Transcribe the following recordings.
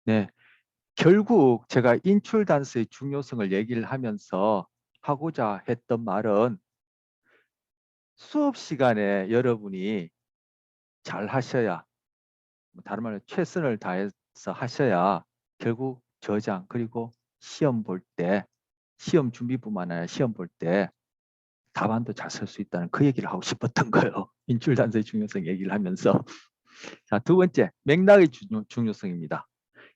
네, 결국 제가 인출 단서의 중요성을 얘기를 하면서 하고자 했던 말은 수업 시간에 여러분이 잘 하셔야, 다른 말로 최선을 다해서 하셔야 결국 저장 그리고 시험 볼 때, 시험 준비뿐만 아니라 시험 볼 때 답안도 잘 쓸 수 있다는 그 얘기를 하고 싶었던 거예요. 인출 단서의 중요성 얘기를 하면서. 자, 두 번째, 맥락의 중요성입니다.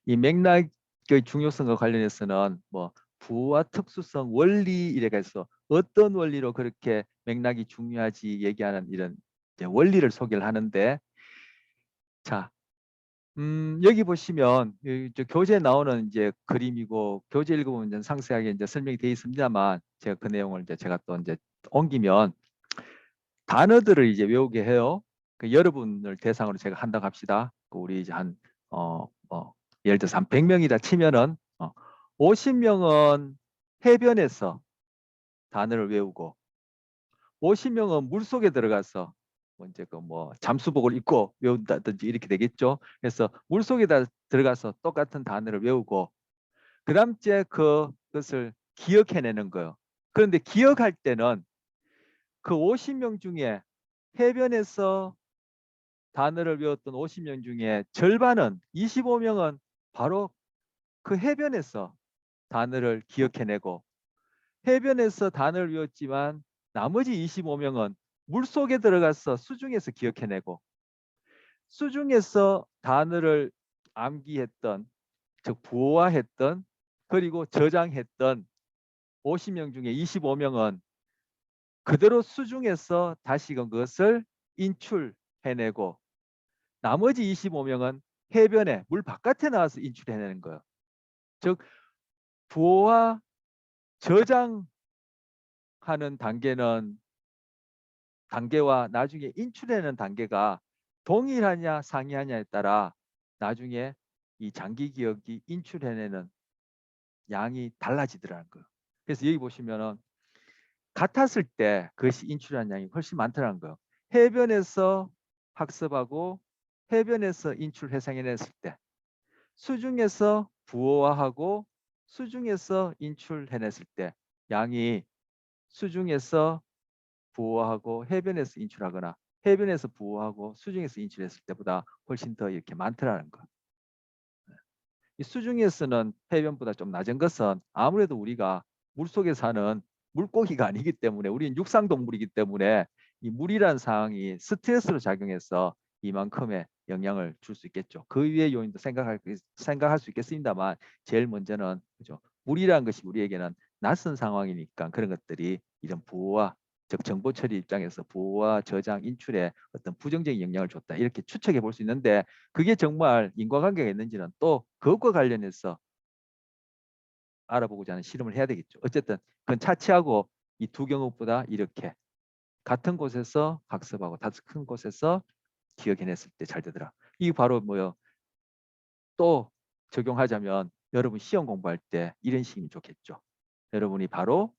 이 맥락의 중요성과 관련해서는 뭐 부호와 특수성, 원리 이래가 해서 어떤 원리로 그렇게 맥락이 중요하지 얘기하는 이런 이제 원리를 소개를 하는데, 자, 여기 보시면 저 교재에 나오는 이제 그림이고 교재 읽어보면 이제 상세하게 이제 설명이 되어 있습니다만 제가 그 내용을 이제 제가 또 이제 옮기면 단어들을 이제 외우게 해요. 그 여러분을 대상으로 제가 한다고 합시다. 그 우리 이제 예를 들어서 한 100명이다 치면은 50명은 해변에서 단어를 외우고 50명은 물속에 들어가서 뭐 이제 그 뭐 잠수복을 입고 외운다든지 이렇게 되겠죠. 그래서 물속에다 들어가서 똑같은 단어를 외우고 그다음째 그것을 기억해내는 거예요. 그런데 기억할 때는 그 50명 중에 해변에서 단어를 외웠던 50명 중에 절반은 25명은 바로 그 해변에서 단어를 기억해내고 해변에서 단어를 외웠지만 나머지 25명은 물속에 들어가서 수중에서 기억해내고 수중에서 단어를 암기했던 즉 부호화했던 그리고 저장했던 50명 중에 25명은 그대로 수중에서 다시금 그것을 인출해내고 나머지 25명은 해변에 물 바깥에 나와서 인출해내는 거예요. 즉 부호화 저장하는 단계와 나중에 인출해내는 단계가 동일하냐 상이하냐에 따라 나중에 이 장기 기억이 인출해내는 양이 달라지더라는 거예요. 그래서 여기 보시면은 같았을 때 그것이 인출하는 양이 훨씬 많더라는 거예요. 해변에서 학습하고 해변에서 인출 회상해냈을 때 수중에서 부호화하고 수중에서 인출해냈을 때 양이 수중에서 부호하고 해변에서 인출하거나 해변에서 부호하고 수중에서 인출했을 때보다 훨씬 더 이렇게 많더라는 거. 이 수중에서는 해변보다 좀 낮은 것은 아무래도 우리가 물속에 사는 물고기가 아니기 때문에 우리는 육상 동물이기 때문에 이 물이라는 상황이 스트레스로 작용해서 이만큼의 영향을 줄 수 있겠죠. 그 위의 요인도 생각할 수 있겠습니다만 제일 먼저는 그죠. 물이라는 것이 우리에게는 낯선 상황이니까 그런 것들이 이런 부호와 즉 정보 처리 입장에서 부호와 저장 인출에 어떤 부정적인 영향을 줬다 이렇게 추측해 볼 수 있는데 그게 정말 인과관계가 있는지는 또 그것과 관련해서 알아보고자 하는 실험을 해야 되겠죠. 어쨌든 그건 차치하고 이 두 경우보다 이렇게 같은 곳에서 학습하고 같은 곳에서 기억해냈을 때 잘 되더라. 이게 바로 뭐요? 또 적용하자면 여러분 시험 공부할 때 이런 식이면 좋겠죠. 여러분이 바로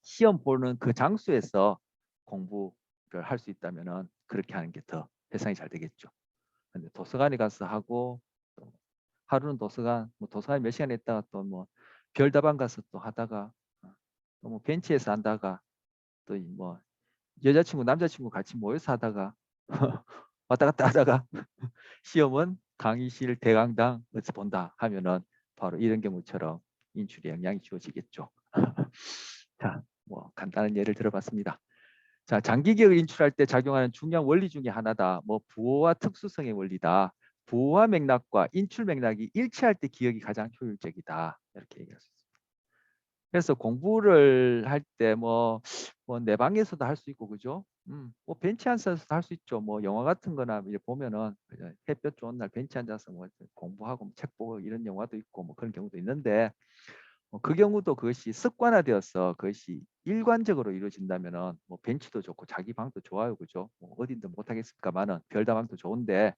시험 보는 그 장소에서 공부를 할 수 있다면은 그렇게 하는 게 더 회상이 잘 되겠죠. 근데 도서관에 가서 하고 또 하루는 도서관 뭐 도서관 몇 시간 있다가 또 뭐 별다방 가서 또 하다가 또 뭐 벤치에서 한다가 또 뭐 여자친구 남자친구 같이 모여서 하다가 왔다 갔다 하다가 시험은 강의실 대강당 어디서 본다 하면은 바로 이런 경우처럼 인출에 영향이 주어지겠죠. 자, 뭐 간단한 예를 들어봤습니다. 자, 장기 기억을 인출할 때 작용하는 중요한 원리 중에 하나다. 뭐 부호와 특수성의 원리다. 부호와 맥락과 인출 맥락이 일치할 때 기억이 가장 효율적이다. 이렇게 얘기할 수 있습니다. 그래서 공부를 할 때 뭐 내 방에서도 할 수 있고 그죠? 뭐 벤치 앉아서도 할 수 있죠. 뭐 영화 같은 거나 이제 보면은 그죠? 햇볕 좋은 날 벤치 앉아서 뭐 공부하고 뭐 책 보고 이런 영화도 있고 뭐 그런 경우도 있는데 그 경우도 그것이 습관화되어서 그것이 일관적으로 이루어진다면은 뭐 벤치도 좋고 자기 방도 좋아요. 그죠? 뭐 어딘데 못 하겠습니까만은 별다방도 좋은데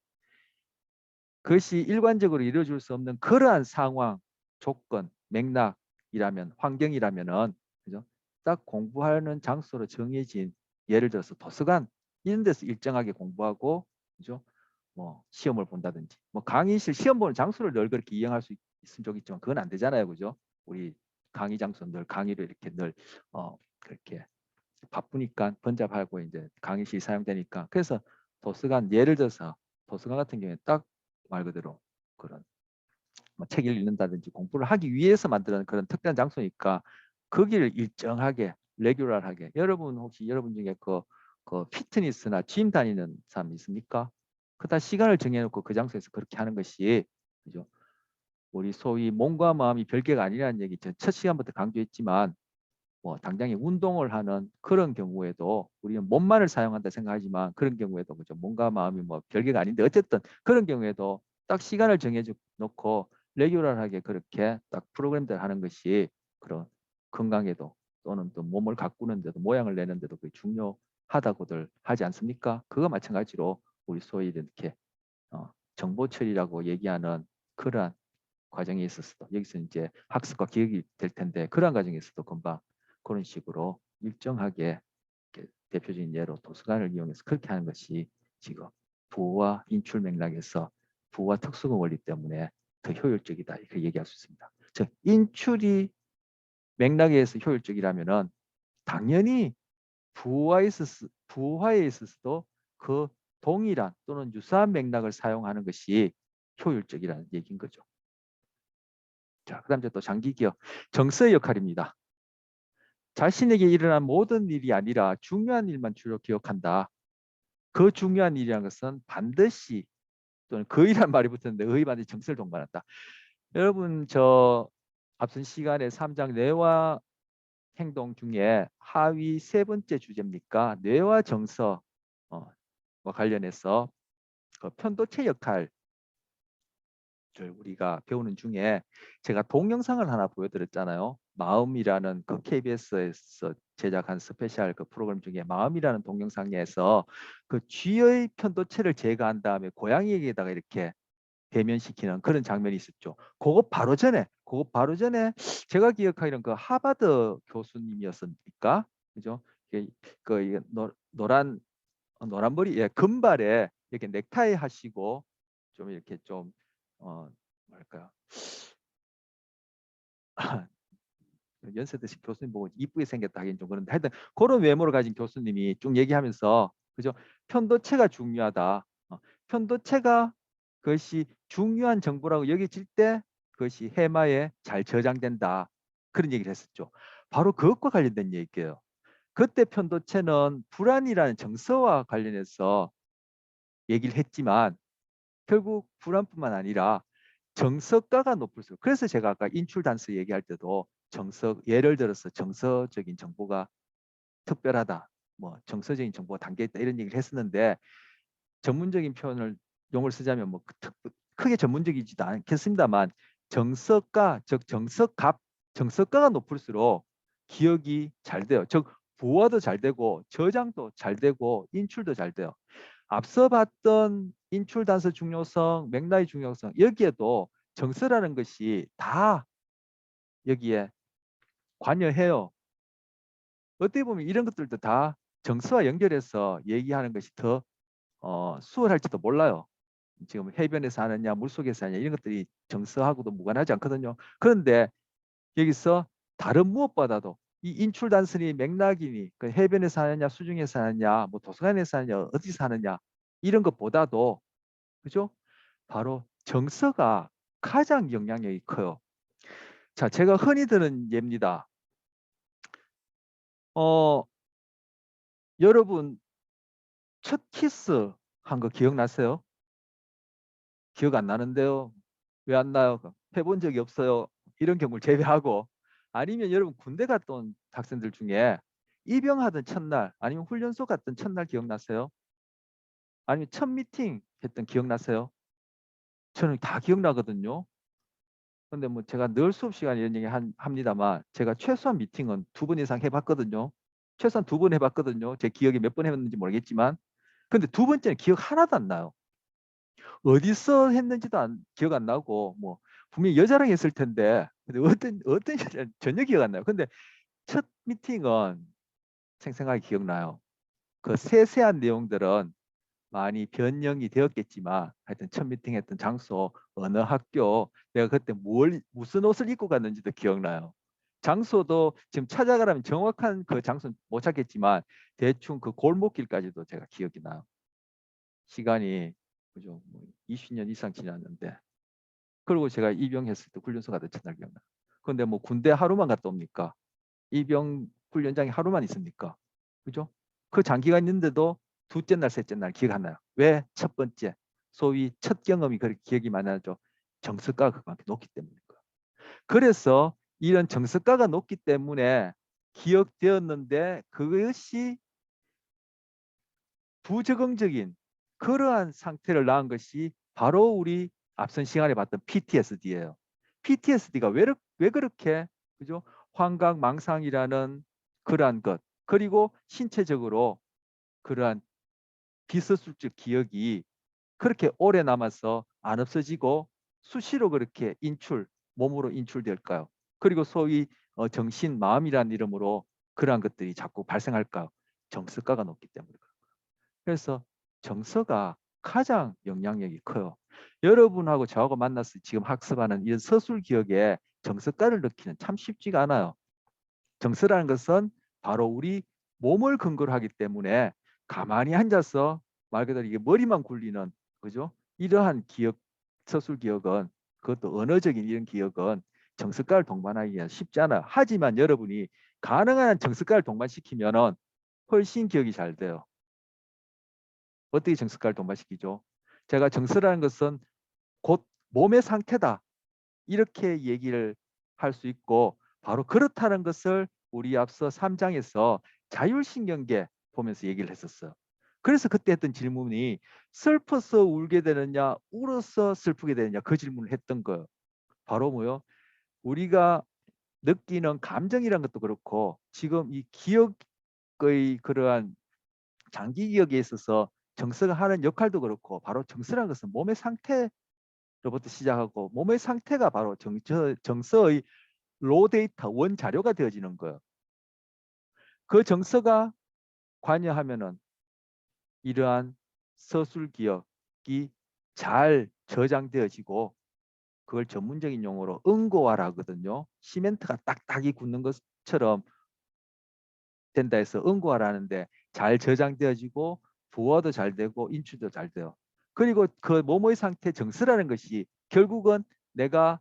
그것이 일관적으로 이루어질 수 없는 그러한 상황, 조건, 맥락이라면 환경이라면은 그죠? 딱 공부하는 장소로 정해진 예를 들어서 도서관 이런 데서 일정하게 공부하고 그죠? 뭐 시험을 본다든지 뭐 강의실 시험 보는 장소를 늘 그렇게 이용할 수 있으면 좋겠지만 그건 안 되잖아요, 그죠? 우리 강의 장소 늘 강의를 이렇게 늘 그렇게 바쁘니까 번잡하고 이제 강의실 사용되니까 그래서 도서관 예를 들어서 도서관 같은 경우에 딱 말 그대로 그런 뭐 책을 읽는다든지 공부를 하기 위해서 만드는 그런 특별한 장소니까 거기를 일정하게 레귤러하게 여러분 혹시 여러분 중에 그 피트니스나 짐 다니는 사람 있습니까? 그다 시간을 정해놓고 그 장소에서 그렇게 하는 것이 그죠? 우리 소위 몸과 마음이 별개가 아니라는 얘기 첫 시간부터 강조했지만 뭐 당장에 운동을 하는 그런 경우에도 우리는 몸만을 사용한다 생각하지만 그런 경우에도 그죠 몸과 마음이 뭐 별개가 아닌데 어쨌든 그런 경우에도 딱 시간을 정해 놓고 레귤러하게 그렇게 딱 프로그램들 하는 것이 그런 건강에도 또는 또 몸을 가꾸는데도 모양을 내는데도 그게 중요하다고들 하지 않습니까? 그거 마찬가지로 우리 소위 이렇게 정보 처리라고 얘기하는 그러한 과정에 있어서도 여기서 이제 학습과 기억이 될 텐데 그러한 과정에서도 금방 그런 식으로 일정하게 대표적인 예로 도서관을 이용해서 그렇게 하는 것이 지금 부호와 인출 맥락에서 부호와 특수공 원리 때문에 더 효율적이다 이렇게 얘기할 수 있습니다. 즉 인출이 맥락에서 효율적이라면은 당연히 부호화에 있어서도 그 동일한 또는 유사한 맥락을 사용하는 것이 효율적이라는 얘기인 거죠. 자, 그다음 또 장기 기억 정서의 역할입니다. 자신에게 일어난 모든 일이 아니라 중요한 일만 주로 기억한다. 그 중요한 일이라는 것은 반드시 또는 거의란 말이 붙었는데 거의 반드시 정서를 동반한다. 여러분 저 앞선 시간에 3장 뇌와 행동 중에 하위 세 번째 주제입니까? 뇌와 정서와 관련해서 그 편도체 역할 우리가 배우는 중에 제가 동영상을 하나 보여드렸잖아요. 마음이라는 그 KBS에서 제작한 스페셜 그 프로그램 중에 마음이라는 동영상에서 그 쥐의 편도체를 제거한 다음에 고양이에게다가 이렇게 대면시키는 그런 장면이 있었죠. 그거 바로 전에 제가 기억하기로는 그 하버드 교수님이었습니까? 그죠? 그 노란 머리, 예, 금발에 이렇게 넥타이 하시고 좀 이렇게 좀 뭐랄까요? 연세 드신 교수님 보고 이쁘게 생겼다 하긴 좀 그런데 하여튼 그런 외모를 가진 교수님이 쭉 얘기하면서 그죠? 편도체가 중요하다. 편도체가 그것이 중요한 정보라고 여겨질 때 그것이 해마에 잘 저장된다. 그런 얘기를 했었죠. 바로 그것과 관련된 얘기예요. 그때 편도체는 불안이라는 정서와 관련해서 얘기를 했지만 결국 불안뿐만 아니라 정서가가 높을수록 그래서 제가 아까 인출 단서 얘기할 때도 예를 들어서 정서적인 정보가 특별하다 뭐 정서적인 정보가 담겨 있다 이런 얘기를 했었는데 전문적인 표현을 용어를 쓰자면 뭐 크게 전문적이지도 않겠습니다만 정서가 즉 정서가가 높을수록 기억이 잘 돼요. 즉 부호도 잘 되고 저장도 잘 되고 인출도 잘 돼요. 앞서 봤던 인출 단서 중요성, 맥락의 중요성 여기에도 정서라는 것이 다 여기에 관여해요. 어떻게 보면 이런 것들도 다 정서와 연결해서 얘기하는 것이 더 수월할지도 몰라요. 지금 해변에서 하느냐 물속에서 하느냐 이런 것들이 정서하고도 무관하지 않거든요. 그런데 여기서 다른 무엇보다도 이 인출 단순히 맥락이니 그 해변에서 하느냐 수중에서 하느냐 뭐 도서관에서 하느냐 어디서 하느냐 이런 것보다도 그죠? 바로 정서가 가장 영향력이 커요. 자, 제가 흔히 드는 예입니다. 여러분 첫 키스 한 거 기억나세요? 기억 안 나는데요. 왜 안 나요? 해본 적이 없어요. 이런 경우를 제외하고 아니면 여러분 군대 갔다 온 학생들 중에 입영하던 첫날 아니면 훈련소 갔던 첫날 기억나세요? 아니면 첫 미팅 했던 기억나세요? 저는 다 기억나거든요. 근데 뭐 제가 늘 수업 시간 이런 얘기 합니다만 제가 최소한 미팅은 2번 이상 해봤거든요. 최소한 2번 해봤거든요. 제 기억이 몇 번 했는지 모르겠지만 근데 두 번째는 기억 하나도 안 나요. 어디서 했는지도 기억 안 나고 뭐 분명히 여자랑 했을 텐데 근데 어떤 여자 전혀 기억 안 나요. 근데 첫 미팅은 생생하게 기억나요. 그 세세한 내용들은 많이 변형이 되었겠지만 하여튼 첫 미팅했던 장소, 어느 학교, 내가 그때 무슨 옷을 입고 갔는지도 기억나요. 장소도 지금 찾아가라면 정확한 그 장소는 못 찾겠지만 대충 그 골목길까지도 제가 기억이 나요. 시간이 그죠, 뭐 20년 이상 지났는데. 그리고 제가 입영했을 때 훈련소 갔던 첫날 기억나. 근데 뭐 군대 하루만 갔다 옵니까? 입영 훈련장에 하루만 있습니까? 그죠? 그 장기간 있는데도 둘째 날, 셋째 날 기억 안 나요. 왜? 첫 번째, 소위 첫 경험이 그렇게 기억이 많아져. 정서가가 그만큼 높기 때문인 거예요. 그래서 이런 정서가가 높기 때문에 기억되었는데 그것이 부적응적인 그러한 상태를 낳은 것이 바로 우리 앞선 시간에 봤던 PTSD예요. PTSD가 왜 그렇게 그죠? 환각망상이라는 그러한 것, 그리고 신체적으로 그러한 비서술적 기억이 그렇게 오래 남아서 안 없어지고 수시로 그렇게 몸으로 인출될까요? 그리고 소위 정신, 마음이라는 이름으로 그러한 것들이 자꾸 발생할까요? 정서가가 높기 때문에. 그래서 정서가 가장 영향력이 커요. 여러분하고 저하고 만나서 지금 학습하는 이런 서술 기억에 정서가를 넣기는 참 쉽지가 않아요. 정서라는 것은 바로 우리 몸을 근거로 하기 때문에 가만히 앉아서 말 그대로 이게 머리만 굴리는 그죠? 이러한 기억, 서술 기억은 그것도 언어적인 이런 기억은 정서가를 동반하기가 쉽지 않아요. 하지만 여러분이 가능한 한 정서가를 동반시키면은 훨씬 기억이 잘 돼요. 어떻게 정서가를 동반시키죠? 제가 정서라는 것은 곧 몸의 상태다. 이렇게 얘기를 할 수 있고 바로 그렇다는 것을 우리 앞서 3장에서 자율신경계 보면서 얘기를 했었어요. 그래서 그때 했던 질문이 슬퍼서 울게 되느냐 울어서 슬프게 되느냐 그 질문을 했던 거예요. 바로 뭐요? 우리가 느끼는 감정이란 것도 그렇고 지금 이 기억의 그러한 장기 기억에 있어서 정서가 하는 역할도 그렇고 바로 정서라는 것은 몸의 상태로부터 시작하고 몸의 상태가 바로 정서의 로 데이터 원자료가 되어지는 거예요. 그 정서가 관여하면은 이러한 서술 기억이 잘 저장되어지고 그걸 전문적인 용어로 응고화라 하거든요. 시멘트가 딱딱이 굳는 것처럼 된다 해서 응고화라는데 잘 저장되어지고 부어도 잘 되고 인출도 잘 돼요. 그리고 그 몸의 상태 정서라는 것이 결국은 내가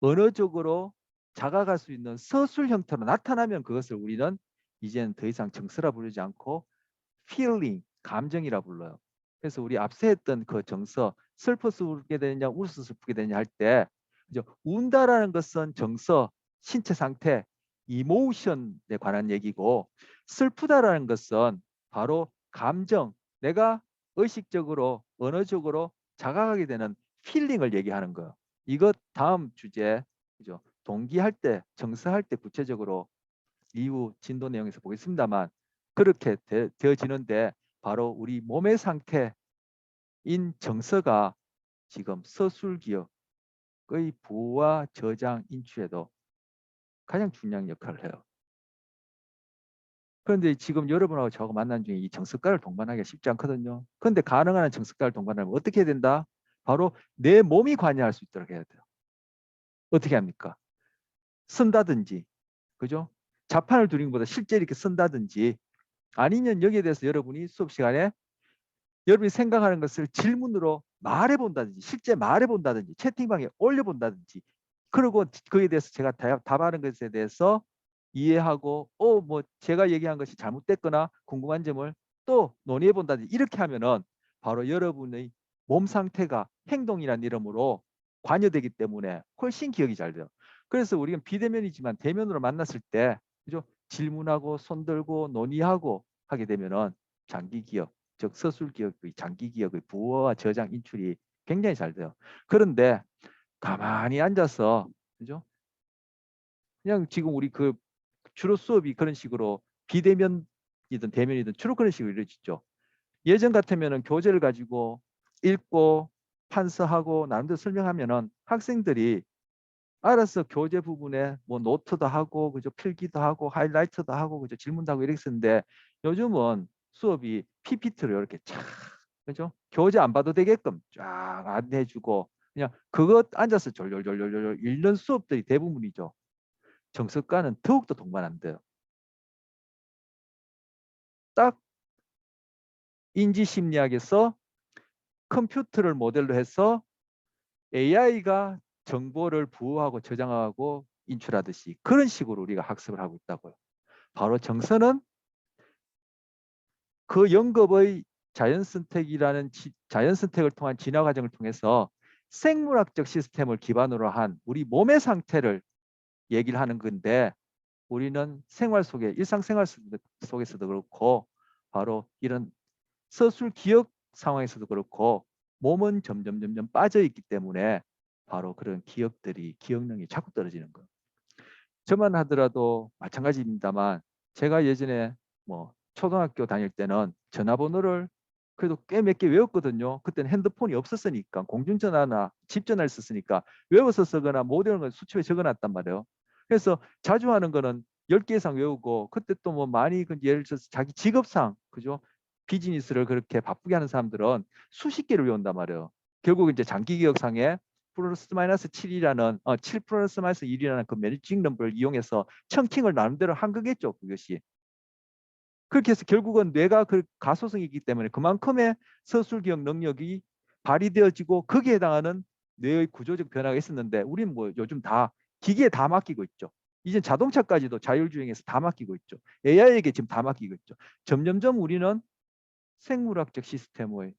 언어적으로 자각할 수 있는 서술 형태로 나타나면 그것을 우리는 이제는 더 이상 정서라 부르지 않고 feeling, 감정이라 불러요. 그래서 우리 앞서 했던 그 정서, 슬퍼서 울게 되느냐, 울어서 슬프게 되느냐 할 때, 운다라는 것은 정서, 신체 상태, 이모션에 관한 얘기고, 슬프다라는 것은 바로 감정, 내가 의식적으로, 언어적으로 자각하게 되는 필링을 얘기하는 거예요. 이것 다음 주제, 그죠? 동기할 때, 정서할 때 구체적으로 이후 진도 내용에서 보겠습니다만 그렇게 되어지는데 바로 우리 몸의 상태인 정서가 지금 서술기억의 부호와 저장 인출에도 가장 중요한 역할을 해요. 그런데 지금 여러분하고 저하고 만난 중에 이 정석가를 동반하기가 쉽지 않거든요. 그런데 가능한 정석가를 동반하면 어떻게 해야 된다? 바로 내 몸이 관여할 수 있도록 해야 돼요. 어떻게 합니까? 쓴다든지, 그죠? 자판을 두는 것보다 실제 이렇게 쓴다든지 아니면 여기에 대해서 여러분이 수업 시간에 여러분이 생각하는 것을 질문으로 말해본다든지 실제 말해본다든지 채팅방에 올려본다든지 그리고 그에 대해서 제가 답하는 것에 대해서 이해하고 뭐 제가 얘기한 것이 잘못됐거나 궁금한 점을 또 논의해본다든지 이렇게 하면은 바로 여러분의 몸 상태가 행동이라는 이름으로 관여되기 때문에 훨씬 기억이 잘 돼요. 그래서 우리가 비대면이지만 대면으로 만났을 때 그죠? 질문하고 손들고 논의하고 하게 되면은 장기 기억 즉 서술 기억의 장기 기억의 부호와 저장 인출이 굉장히 잘 돼요. 그런데 가만히 앉아서 그죠? 그냥 지금 우리 그 주로 수업이 그런 식으로 비대면이든 대면이든 주로 그런 식으로 이루어지죠. 예전 같으면은 교재를 가지고 읽고 판서하고 나름대로 설명하면은 학생들이 알아서 교재 부분에 뭐 노트도 하고 그죠 필기도 하고 하이라이트도 하고 그죠 질문도 하고 이렇게 쓰는데 요즘은 수업이 PPT로 이렇게 쫙, 그죠? 교재 안 봐도 되게끔 쫙 안내해주고 그냥 그것 앉아서 졸졸졸졸 읽는 수업들이 대부분이죠. 정석과는 더욱더 동반 안 돼요. 딱 인지심리학에서 컴퓨터를 모델로 해서 AI가 정보를 부호하고 저장하고 인출하듯이 그런 식으로 우리가 학습을 하고 있다고요. 바로 정서는 그 연급의 자연선택이라는 자연선택을 통한 진화 과정을 통해서 생물학적 시스템을 기반으로 한 우리 몸의 상태를 얘기를 하는 건데 우리는 생활 속에 일상생활 속에서도 그렇고 바로 이런 서술 기억 상황에서도 그렇고 몸은 점점 빠져 있기 때문에 바로 그런 기억들이 기억력이 자꾸 떨어지는 거예요. 저만 하더라도 마찬가지입니다만 제가 예전에 뭐 초등학교 다닐 때는 전화번호를 그래도 꽤 몇 개 외웠거든요. 그때는 핸드폰이 없었으니까 공중전화나 집전화를 썼으니까 외워서 쓰거나 못 외우는 건 수첩에 적어놨단 말이에요. 그래서 자주 하는 거는 10개 이상 외우고 그때 또 뭐 많이 예를 들어서 자기 직업상 그죠? 비즈니스를 그렇게 바쁘게 하는 사람들은 수십 개를 외운단 말이에요. 결국 이제 장기 기억상에 플러스 마이너스 7이라는 7 플러스 마이너스 1이라는 그 매직 넘버를 이용해서 청킹을 나름대로 한 거겠죠. 그것이. 그렇게 해서 결국은 뇌가 그 가소성이 있기 때문에 그만큼의 서술 기억 능력이 발휘되어지고 거기에 해당하는 뇌의 구조적 변화가 있었는데 우리는 뭐 요즘 다 기계에 다 맡기고 있죠. 이제 자동차까지도 자율주행해서 다 맡기고 있죠. AI에게 지금 다 맡기고 있죠. 점점점 우리는 생물학적 시스템의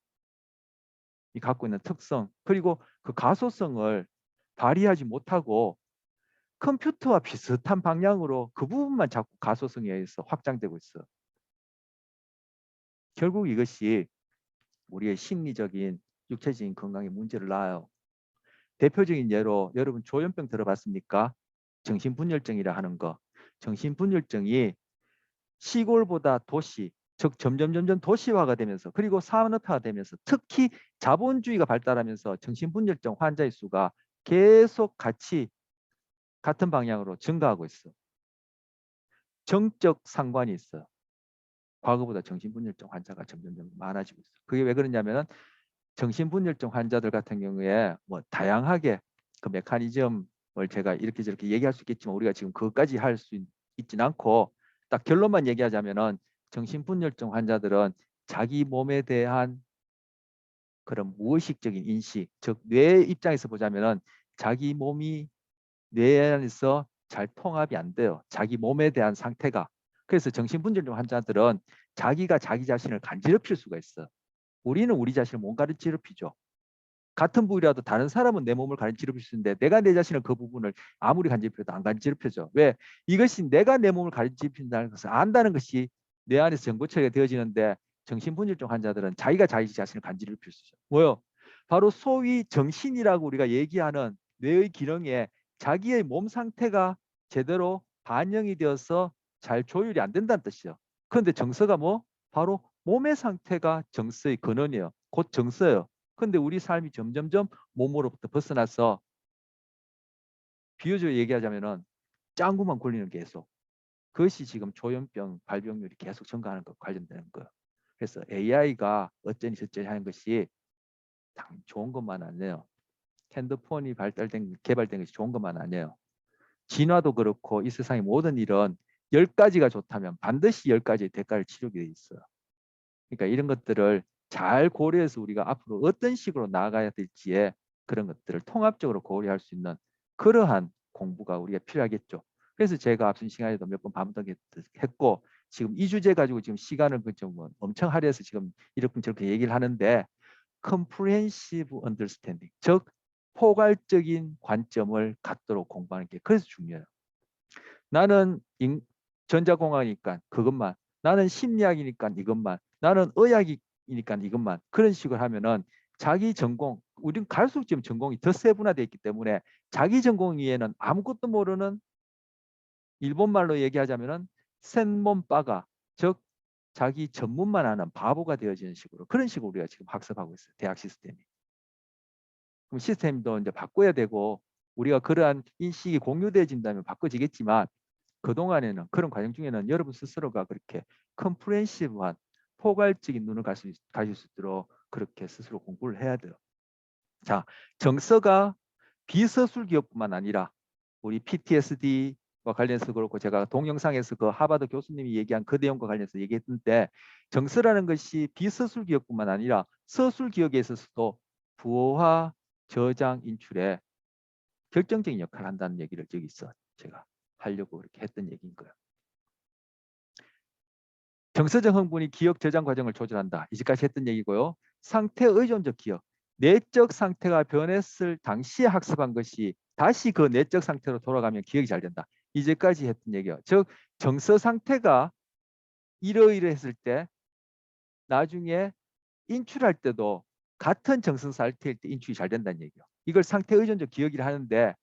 이 갖고 있는 특성 그리고 그 가소성을 발휘하지 못하고 컴퓨터와 비슷한 방향으로 그 부분만 자꾸 가소성에 의해서 확장되고 있어. 결국 이것이 우리의 심리적인 육체적인 건강에 문제를 낳아요. 대표적인 예로 여러분 조현병 들어봤습니까? 정신분열증이라 하는 거. 정신분열증이 시골보다 도시, 즉 점점 도시화가 되면서 그리고 산업화가 되면서 특히 자본주의가 발달하면서 정신분열증 환자의 수가 계속 같은 방향으로 증가하고 있어. 정적 상관이 있어. 과거보다 정신분열증 환자가 점점 많아지고 있어. 그게 왜 그러냐면은 정신분열증 환자들 같은 경우에 뭐 다양하게 그 메커니즘을 제가 이렇게 저렇게 얘기할 수 있겠지만 우리가 지금 그것까지 할 수 있진 않고 딱 결론만 얘기하자면은 정신분열증 환자들은 자기 몸에 대한 그런 무의식적인 인식, 즉 뇌 입장에서 보자면은 자기 몸이 뇌 안에서 잘 통합이 안 돼요. 자기 몸에 대한 상태가. 그래서 정신분열증 환자들은 자기가 자기 자신을 간지럽힐 수가 있어. 우리는 우리 자신을 못 간지럽히죠. 같은 부위라도 다른 사람은 내 몸을 간지럽힐 수 있는데 내가 내 자신을 그 부분을 아무리 간지럽혀도 안 간지럽혀져. 왜? 이것이 내가 내 몸을 간지럽힌다는 것을 안다는 것이 뇌 안에서 정보 처리가 되어지는데 정신분열증 환자들은 자기가 자기 자신을 간지럽힐 수 있어요. 뭐요? 바로 소위 정신이라고 우리가 얘기하는 뇌의 기능에 자기의 몸 상태가 제대로 반영이 되어서 잘 조율이 안 된다는 뜻이에요. 그런데 정서가 뭐? 바로 몸의 상태가 정서의 근원이에요. 곧 정서예요. 근데 우리 삶이 점점점 몸으로부터 벗어나서 비유적으로 얘기하자면은 짱구만 굴리는 계속. 그것이 지금 조현병 발병률이 계속 증가하는 것 관련되는 거예요. 그래서 AI가 어쩌니 저쩌니 하는 것이 당 좋은 것만 아니에요. 핸드폰이 개발된 것이 좋은 것만 아니에요. 진화도 그렇고 이 세상의 모든 일은 10가지가 좋다면 반드시 10가지의 대가를 치르게 돼 있어요. 그러니까 이런 것들을 잘 고려해서 우리가 앞으로 어떤 식으로 나아가야 될지에 그런 것들을 통합적으로 고려할 수 있는 그러한 공부가 우리가 필요하겠죠. 그래서 제가 앞선 시간에도 몇 번 반복했고 지금 이 주제 가지고 지금 시간을 좀 엄청 할애해서 지금 이렇게 저렇게 얘기를 하는데 comprehensive understanding, 즉 포괄적인 관점을 갖도록 공부하는 게 그래서 중요해요. 나는 전자공학이니까 그것만, 나는 심리학이니까 이것만, 나는 의학이니까 이것만 그런 식으로 하면은 자기 전공, 우리는 갈수록 지금 전공이 더 세분화되어 있기 때문에 자기 전공 위에는 아무것도 모르는 일본말로 얘기하자면은 센몬빠가, 즉 자기 전문만 하는 바보가 되어지는 식으로 그런 식으로 우리가 지금 학습하고 있어요. 대학 시스템이. 그럼 시스템도 이제 바꿔야 되고 우리가 그러한 인식이 공유되어진다면 바꿔지겠지만 그동안에는 그런 과정 중에는 여러분 스스로가 그렇게 컴프레hen시브한 포괄적인 눈을 가질 수 있도록 그렇게 스스로 공부를 해야 돼요. 자, 정서가 비서술 기억뿐만 아니라 우리 PTSD와 관련해서 그렇고 제가 동영상에서 그 하버드 교수님이 얘기한 그 내용과 관련해서 얘기했는데 정서라는 것이 비서술 기억뿐만 아니라 서술 기억에 있어서도 부호화, 저장, 인출에 결정적인 역할을 한다는 얘기를 여기서 제가 하려고 그렇게 했던 얘기인 거예요. 정서적 흥분이 기억 저장 과정을 조절한다. 이제까지 했던 얘기고요. 상태 의존적 기억. 내적 상태가 변했을 당시에 학습한 것이 다시 그 내적 상태로 돌아가면 기억이 잘 된다. 이제까지 했던 얘기예요. 즉 정서 상태가 이러이러했을 때 나중에 인출할 때도 같은 정서 상태일 때 인출이 잘 된다는 얘기예요. 이걸 상태 의존적 기억이라 하는데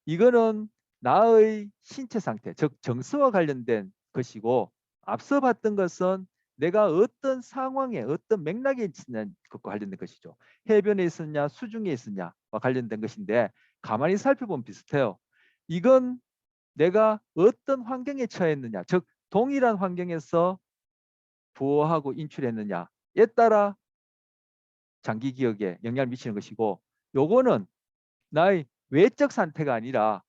이거는 나의 신체 상태, 즉 정서와 관련된 것이고 앞서 봤던 것은 내가 어떤 상황에 어떤 맥락에 있는 것과 관련된 것이죠. 해변에 있었냐 수중에 있었냐와 관련된 것인데 가만히 살펴보면 비슷해요. 이건 내가 어떤 환경에 처했느냐, 즉 동일한 환경에서 부호하고 인출했느냐에 따라 장기 기억에 영향을 미치는 것이고 요거는 나의 외적 상태가 아니라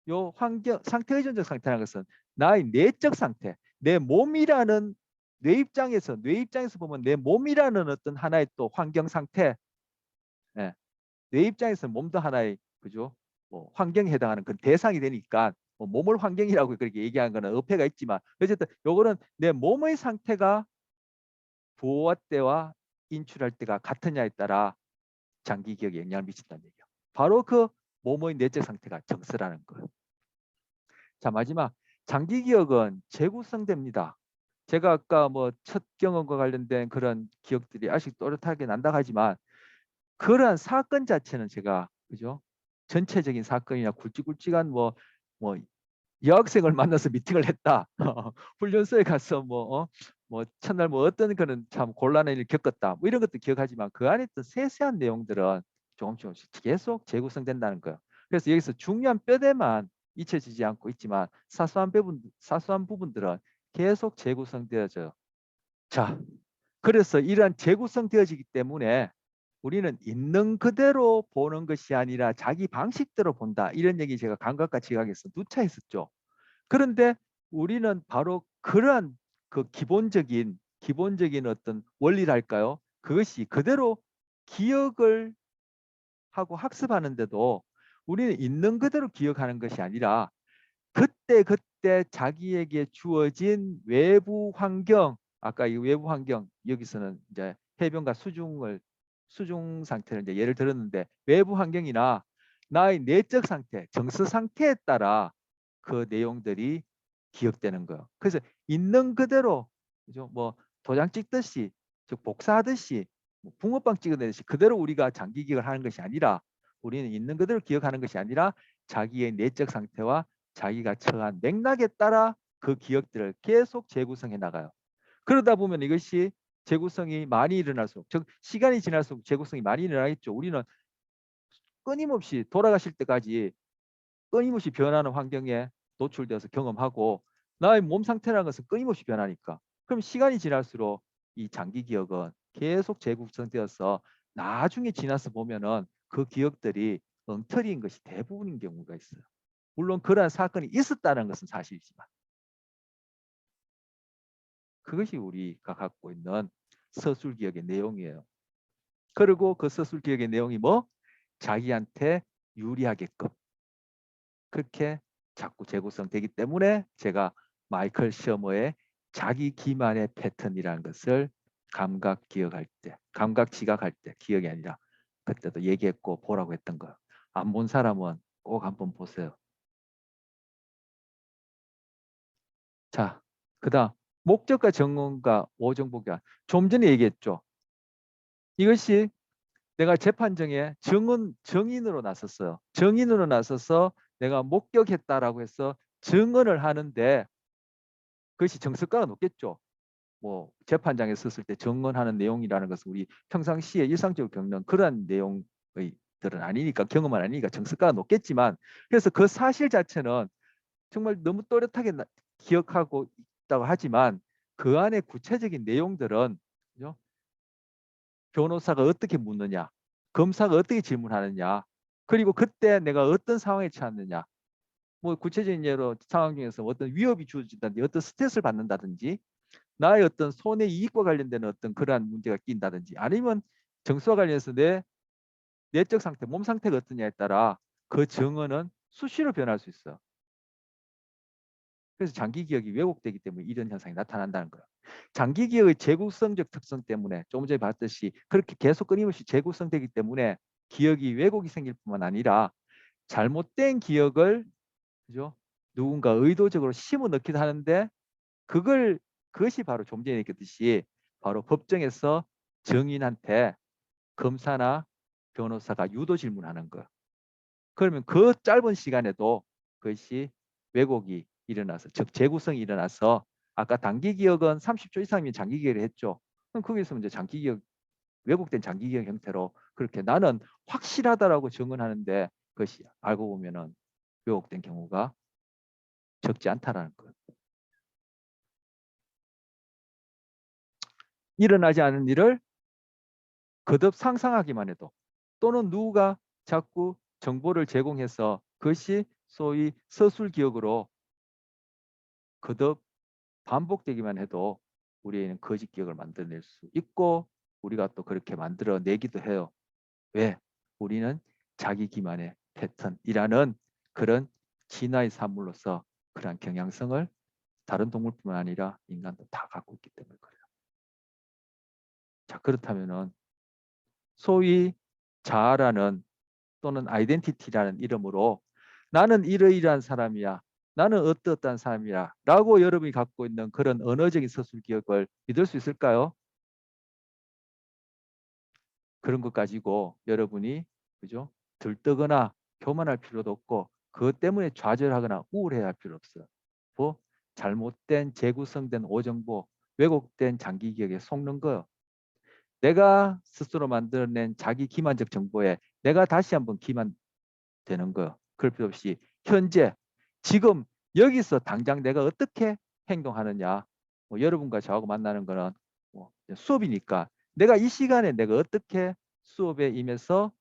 요 환경 상태 의존적 상태라는 것은 나의 내적 상태, 내 몸이라는 뇌 입장에서 보면 내 몸이라는 어떤 하나의 또 환경 상태, 예. 뇌 입장에서 몸도 하나의 그죠? 뭐 환경에 해당하는 그 대상이 되니까 뭐 몸을 환경이라고 그렇게 얘기하는 거는 어폐가 있지만 어쨌든 요거는 내 몸의 상태가 부호화 때와 인출할 때가 같으냐에 따라 장기 기억에 영향을 미친다는 얘기예요. 바로 그 몸의 내적 상태가 정서라는 거예요. 자, 마지막 장기 기억은 재구성됩니다. 제가 아까 뭐 첫 경험과 관련된 그런 기억들이 아직 또렷하게 난다 하지만 그러한 사건 자체는 제가 그죠? 전체적인 사건이나 굵직굵직한 뭐 여학생을 만나서 미팅을 했다. 훈련소에 가서 뭐 첫날 뭐 어떤 그런 참 곤란한 일을 겪었다. 뭐 이런 것도 기억하지만 그 안에 있던 세세한 내용들은 조금씩 계속 재구성된다는 거예요. 그래서 여기서 중요한 뼈대만 잊혀지지 않고 있지만 사소한 부분들은 계속 재구성되어져요. 자, 그래서 이러한 재구성되어지기 때문에 우리는 있는 그대로 보는 것이 아니라 자기 방식대로 본다. 이런 얘기 제가 감각과 지각에서 누차 했었죠. 그런데 우리는 바로 그러한 그 기본적인 어떤 원리랄까요? 그것이 그대로 기억을 하고 학습하는데도 우리는 있는 그대로 기억하는 것이 아니라 그때 자기에게 주어진 외부 환경, 아까 이 외부 환경 여기서는 이제 해변과 수중 상태를 이제 예를 들었는데 외부 환경이나 나의 내적 상태, 정서 상태에 따라 그 내용들이 기억되는 거예요. 그래서 있는 그대로 그죠? 뭐 도장 찍듯이 즉 복사하듯이 뭐 붕어빵 찍어내듯이 그대로 우리가 장기 기억을 하는 것이 아니라 우리는 있는 그대로 기억하는 것이 아니라 자기의 내적 상태와 자기가 처한 맥락에 따라 그 기억들을 계속 재구성해 나가요. 그러다 보면 이것이 재구성이 많이 일어날수록 즉 시간이 지날수록 재구성이 많이 일어나겠죠. 우리는 끊임없이 돌아가실 때까지 끊임없이 변하는 환경에 노출되어서 경험하고 나의 몸 상태라는 것은 끊임없이 변하니까 그럼 시간이 지날수록 이 장기 기억은 계속 재구성되어서 나중에 지나서 보면은 그 기억들이 엉터리인 것이 대부분인 경우가 있어요. 물론 그러한 사건이 있었다는 것은 사실이지만 그것이 우리가 갖고 있는 서술 기억의 내용이에요. 그리고 그 서술 기억의 내용이 뭐? 자기한테 유리하게끔 그렇게 자꾸 재구성되기 때문에 제가 마이클 셔머의 자기 기만의 패턴이라는 것을 감각 기억할 때, 감각 지각할 때 기억이 아니라 그때도 얘기했고 보라고 했던 거. 안 본 사람은 꼭 한번 보세요. 자, 그다음 목적과 정언과 오정복이야. 좀 전에 얘기했죠. 이것이 내가 재판정에 정인으로 나섰어요. 정인으로 나서서 내가 목격했다라고 해서 증언을 하는데 그것이 정석가가 높겠죠. 뭐 재판장에 섰을 때 증언하는 내용이라는 것은 우리 평상시에 일상적으로 겪는 그런 내용들은 아니니까 경험은 아니니까 정석가가 높겠지만 그래서 그 사실 자체는 정말 너무 또렷하게 기억하고 있다고 하지만 그 안에 구체적인 내용들은 그죠? 변호사가 어떻게 묻느냐, 검사가 어떻게 질문하느냐, 그리고 그때 내가 어떤 상황에 처했느냐. 뭐 구체적인 예로 상황 중에서 어떤 위협이 주어진다든지 어떤 스트레스를 받는다든지 나의 어떤 손해 이익과 관련되는 어떤 그러한 문제가 끼인다든지 아니면 정수와 관련해서 내 내적 상태, 몸 상태가 어떠냐에 따라 그 증언은 수시로 변할 수 있어요. 그래서 장기 기억이 왜곡되기 때문에 이런 현상이 나타난다는 거예요. 장기 기억의 재구성적 특성 때문에 조금 전에 봤듯이 그렇게 계속 끊임없이 재구성되기 때문에 기억이 왜곡이 생길 뿐만 아니라 잘못된 기억을 그죠? 누군가 의도적으로 심어 넣기도 하는데 그것이 바로 좀 전에 얘기했듯이 바로 법정에서 증인한테 검사나 변호사가 유도 질문하는 거. 그러면 그 짧은 시간에도 그것이 왜곡이 일어나서 즉 재구성이 일어나서 아까 단기 기억은 30초 이상이면 장기 기억을 했죠. 그럼 거기서 이제 장기 기억 왜곡된 장기 기억 형태로 그렇게 나는 확실하다라고 증언하는데 그것이 알고 보면은 왜곡된 경우가 적지 않다라는 거예요. 일어나지 않은 일을 거듭 상상하기만 해도 또는 누가 자꾸 정보를 제공해서 그것이 소위 서술 기억으로 거듭 반복되기만 해도 우리에는 거짓 기억을 만들어낼 수 있고 우리가 또 그렇게 만들어내기도 해요. 왜? 우리는 자기 기만의 패턴이라는 그런 진화의 산물로서 그러한 경향성을 다른 동물뿐만 아니라 인간도 다 갖고 있기 때문에 그래요. 자, 그렇다면은 소위 자아라는 또는 아이덴티티라는 이름으로 나는 이러이러한 사람이야. 나는 어떠어떠한 사람이야. 라고 여러분이 갖고 있는 그런 언어적인 서술 기억을 믿을 수 있을까요? 그런 것 가지고 여러분이 그죠? 들뜨거나 교만할 필요도 없고 그것 때문에 좌절하거나 우울해야 할 필요 없어요. 뭐 잘못된 재구성된 오정보, 왜곡된 장기 기억에 속는 거요. 내가 스스로 만들어낸 자기 기만적 정보에 내가 다시 한번 기만되는 거요. 그럴 필요 없이 현재 지금 여기서 당장 내가 어떻게 행동하느냐. 뭐 여러분과 저하고 만나는 거는 뭐 수업이니까 내가 이 시간에 내가 어떻게 수업에 임해서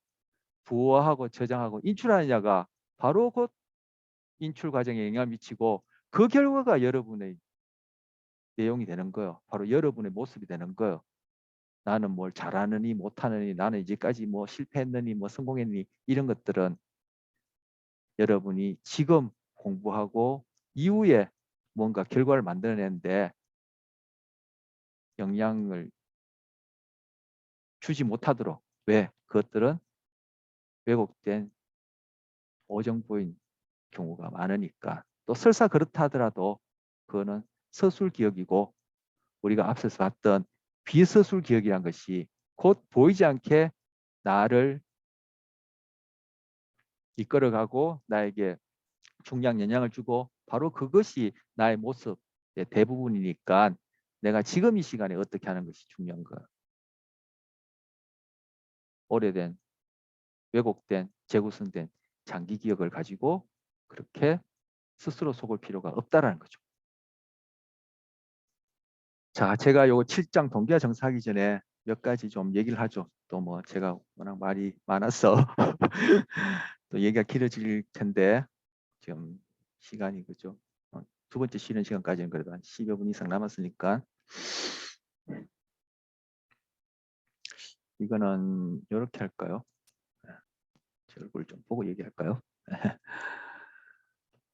부호하고 저장하고 인출하느냐가 바로 곧 인출 과정에 영향을 미치고 그 결과가 여러분의 내용이 되는 거예요. 바로 여러분의 모습이 되는 거예요. 나는 뭘 잘하느니 못하느니 나는 이제까지 뭐 실패했느니 뭐 성공했니 이런 것들은 여러분이 지금 공부하고 이후에 뭔가 결과를 만들어내는데 영향을 주지 못하도록 왜? 그것들은 왜곡된 오정보인 경우가 많으니까 또 설사 그렇다 하더라도 그거는 서술 기억이고 우리가 앞서서 봤던 비서술 기억이란 것이 곧 보이지 않게 나를 이끌어가고 나에게 중요한 영향을 주고 바로 그것이 나의 모습의 대부분이니까 내가 지금 이 시간에 어떻게 하는 것이 중요한 거야. 오래된 왜곡된 재구성된 장기 기억을 가지고 그렇게 스스로 속을 필요가 없다라는 거죠. 자, 제가 요 7장 동기화 정사하기 전에 몇 가지 좀 얘기를 하죠. 또 뭐 제가 워낙 말이 많아서 또 얘기가 길어질 텐데 지금 시간이 그죠. 두 번째 쉬는 시간까지는 그래도 한 10여 분 이상 남았으니까 이거는 이렇게 할까요? 제 얼굴 좀 보고 얘기할까요?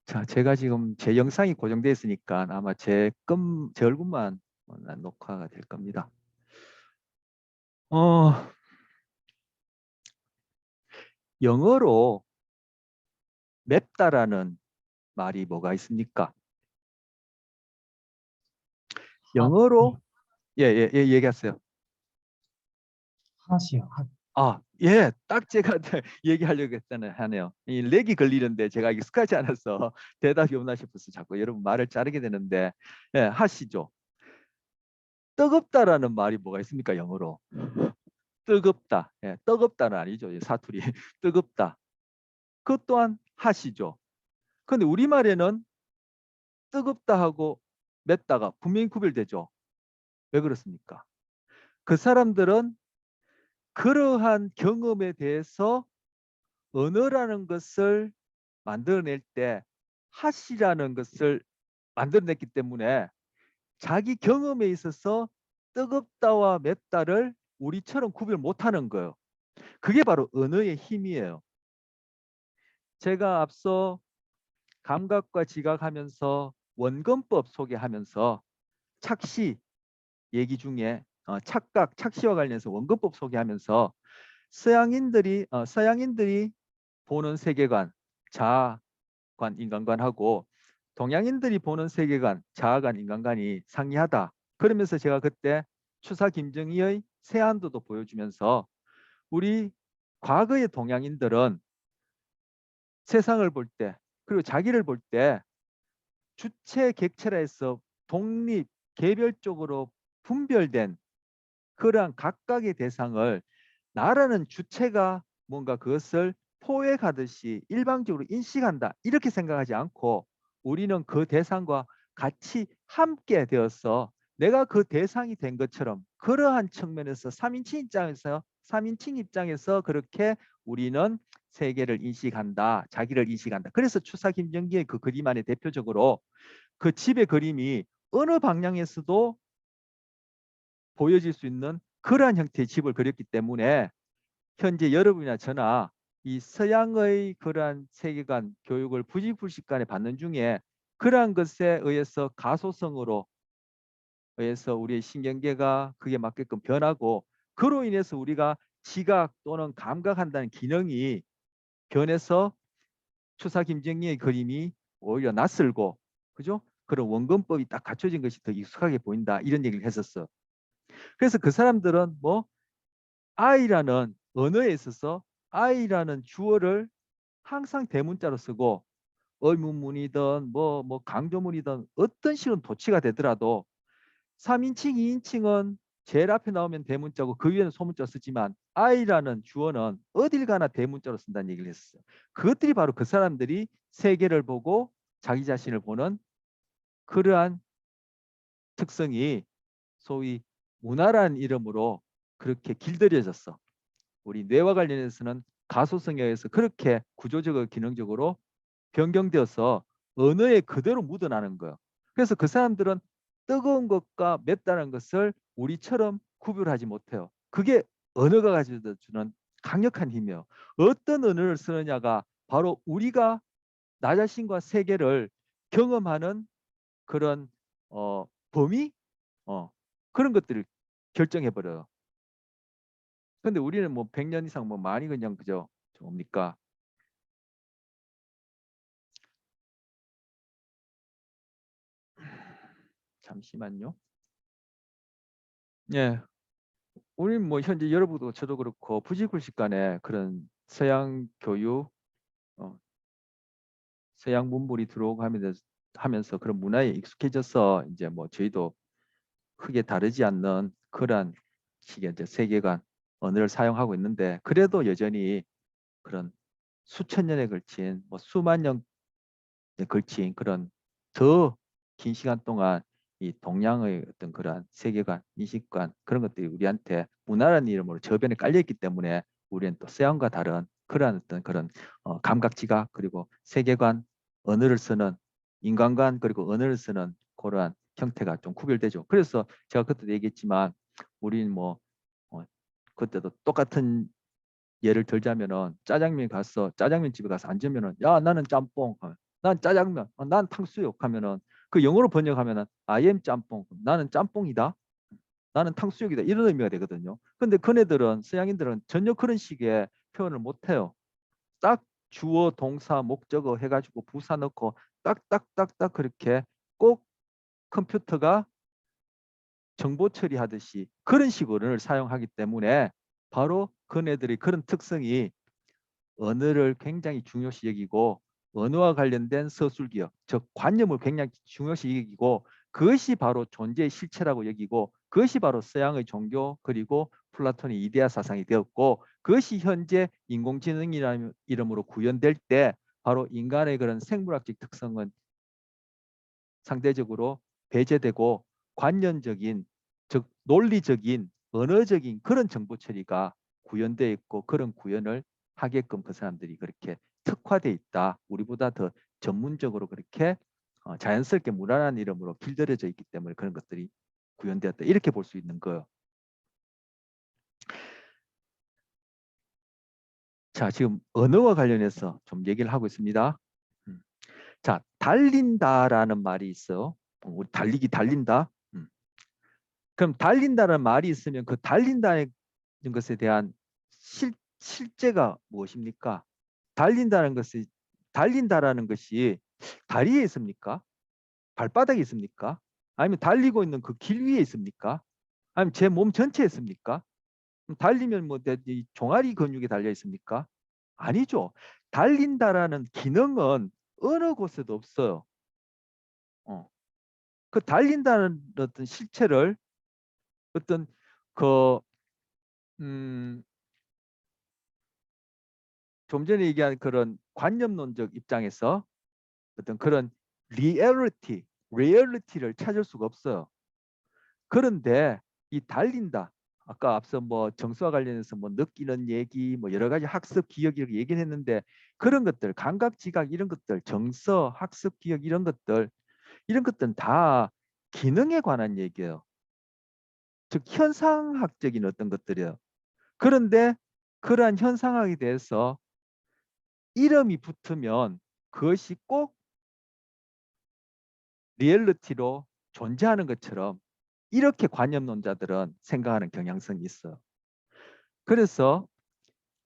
자, 제가 지금 제 영상이 고정되어 있으니까 아마 제 얼굴만 녹화가 될 겁니다. 어, 영어로 맵다라는 말이 뭐가 있습니까? 영어로 얘기하세요. 핫이요, 핫. 아, 예, 딱 제가 얘기하려고 했잖아요. 하네요. 이 렉이 걸리는데 제가 익숙하지 않아서 대답이 없나 싶어서 자꾸 여러분 말을 자르게 되는데, 예, 하시죠. 뜨겁다라는 말이 뭐가 있습니까? 영어로. 뜨겁다. 예, 뜨겁다는 아니죠. 사투리. 뜨겁다. 그것 또한 하시죠. 근데 우리말에는 뜨겁다 하고 맵다가 분명히 구별되죠. 왜 그렇습니까? 그 사람들은 그러한 경험에 대해서 언어라는 것을 만들어낼 때 핫이라는 것을 만들어냈기 때문에 자기 경험에 있어서 뜨겁다와 맵다를 우리처럼 구별 못하는 거예요. 그게 바로 언어의 힘이에요. 제가 앞서 감각과 지각하면서 원근법 소개하면서 착시 얘기 중에 착각, 착시와 관련해서 원근법 소개하면서 서양인들이 보는 세계관, 자아관, 인간관하고 동양인들이 보는 세계관, 자아관, 인간관이 상이하다. 그러면서 제가 그때 추사 김정희의 세안도도 보여주면서 우리 과거의 동양인들은 세상을 볼 때, 그리고 자기를 볼 때 주체 객체라 해서 독립, 개별적으로 분별된 그러한 각각의 대상을 나라는 주체가 뭔가 그것을 포획하듯이 일방적으로 인식한다. 이렇게 생각하지 않고 우리는 그 대상과 같이 함께 되어서 내가 그 대상이 된 것처럼 그러한 측면에서 3인칭 입장에서 그렇게 우리는 세계를 인식한다. 자기를 인식한다. 그래서 추사 김정기의 그 그림 안에 대표적으로 그 집의 그림이 어느 방향에서도 보여질 수 있는 그러한 형태의 집을 그렸기 때문에 현재 여러분이나 저나 이 서양의 그러한 세계관 교육을 부지불식간에 받는 중에 그러한 것에 의해서 가소성으로 의해서 우리의 신경계가 그게 맞게끔 변하고 그로 인해서 우리가 지각 또는 감각한다는 기능이 변해서 추사 김정희의 그림이 오히려 낯설고 그죠? 그런 원근법이 딱 갖춰진 것이 더 익숙하게 보인다 이런 얘기를 했었어. 그래서 그 사람들은 뭐 I라는 언어에 있어서 I라는 주어를 항상 대문자로 쓰고 의문문이든 뭐 강조문이든 어떤 식으로 도치가 되더라도 3인칭, 2인칭은 제일 앞에 나오면 대문자고 그 위에는 소문자 쓰지만 I라는 주어는 어딜 가나 대문자로 쓴다는 얘기를 했어요. 그것들이 바로 그 사람들이 세계를 보고 자기 자신을 보는 그러한 특성이 소위 문화라는 이름으로 그렇게 길들여졌어. 우리 뇌와 관련해서는 가소성에 의해서 그렇게 구조적으로 기능적으로 변경되어서 언어에 그대로 묻어나는 거예요. 그래서 그 사람들은 뜨거운 것과 맵다는 것을 우리처럼 구별하지 못해요. 그게 언어가 가지고 주는 강력한 힘이에요. 어떤 언어를 쓰느냐가 바로 우리가 나 자신과 세계를 경험하는 그런 범위 그런 것들을 결정해 버려요. 근데 우리는 뭐 100년 이상 뭐 많이 그냥 그죠? 뭡니까? 잠시만요. 예. 우리는 뭐 현재 여러분도 저도 그렇고 부지불식간에 그런 서양 교육, 어, 서양 문물이 들어오고 하면서 그런 문화에 익숙해져서 이제 뭐 저희도 크게 다르지 않는 그런 식의 이제 세계관, 언어를 사용하고 있는데 그래도 여전히 그런 수천 년에 걸친 뭐 수만 년에 걸친 그런 더 긴 시간 동안 이 동양의 어떤 그러한 세계관, 인식관 그런 것들이 우리한테 문화라는 이름으로 저변에 깔려 있기 때문에 우리는 또 서양과 다른 그러한 어떤 그런 감각 지각 그리고 세계관, 언어를 쓰는 인간관 그리고 언어를 쓰는 그러한 형태가 좀 구별되죠. 그래서 제가 그때도 얘기했지만 우리는 뭐 그때도 똑같은 예를 들자면은 짜장면 가서 짜장면 집에 가서 앉으면은 야 나는 짬뽕 난 짜장면 난 탕수육 하면은 그 영어로 번역하면은 I am 짬뽕 나는 짬뽕이다 나는 탕수육이다 이런 의미가 되거든요. 근데 그네들은 서양인들은 전혀 그런 식의 표현을 못해요. 딱 주어 동사 목적어 해가지고 부사 넣고 딱딱딱딱 그렇게 꼭 컴퓨터가 정보 처리하듯이 그런 식으로 사용하기 때문에 바로 그네들의 그런 특성이 언어를 굉장히 중요시 여기고 언어와 관련된 서술기억, 즉 관념을 굉장히 중요시 여기고 그것이 바로 존재의 실체라고 여기고 그것이 바로 서양의 종교 그리고 플라톤의 이데아 사상이 되었고 그것이 현재 인공지능이라는 이름으로 구현될 때 바로 인간의 그런 생물학적 특성은 상대적으로 배제되고 관념적인 즉 논리적인 언어적인 그런 정보 처리가 구현되어 있고 그런 구현을 하게끔 그 사람들이 그렇게 특화되어 있다. 우리보다 더 전문적으로 그렇게 자연스럽게 무난한 이름으로 길들여져 있기 때문에 그런 것들이 구현되었다. 이렇게 볼 수 있는 거예요. 자, 지금 언어와 관련해서 좀 얘기를 하고 있습니다. 자, 달린다라는 말이 있어요. 우리 달리기 달린다. 그럼 달린다는 말이 있으면 그 달린다는 것에 대한 실제가 무엇입니까? 달린다는 것이 달린다라는 것이 다리에 있습니까? 발바닥에 있습니까? 아니면 달리고 있는 그 길 위에 있습니까? 아니면 제 몸 전체에 있습니까? 달리면 뭐 이 종아리 근육에 달려 있습니까? 아니죠. 달린다라는 기능은 어느 곳에도 없어요. 그 달린다는 어떤 실체를 어떤 그 좀 전에 얘기한 그런 관념론적 입장에서 어떤 그런 리얼리티를 찾을 수가 없어요. 그런데 이 달린다. 아까 앞서 뭐 정서와 관련해서 뭐 느끼는 얘기, 뭐 여러 가지 학습, 기억 이렇게 얘기를 했는데 그런 것들, 감각, 지각 이런 것들, 정서, 학습, 기억 이런 것들은 다 기능에 관한 얘기예요. 즉 현상학적인 어떤 것들이에요. 그런데 그러한 현상학에 대해서 이름이 붙으면 그것이 꼭 리얼리티로 존재하는 것처럼 이렇게 관념론자들은 생각하는 경향성이 있어요. 그래서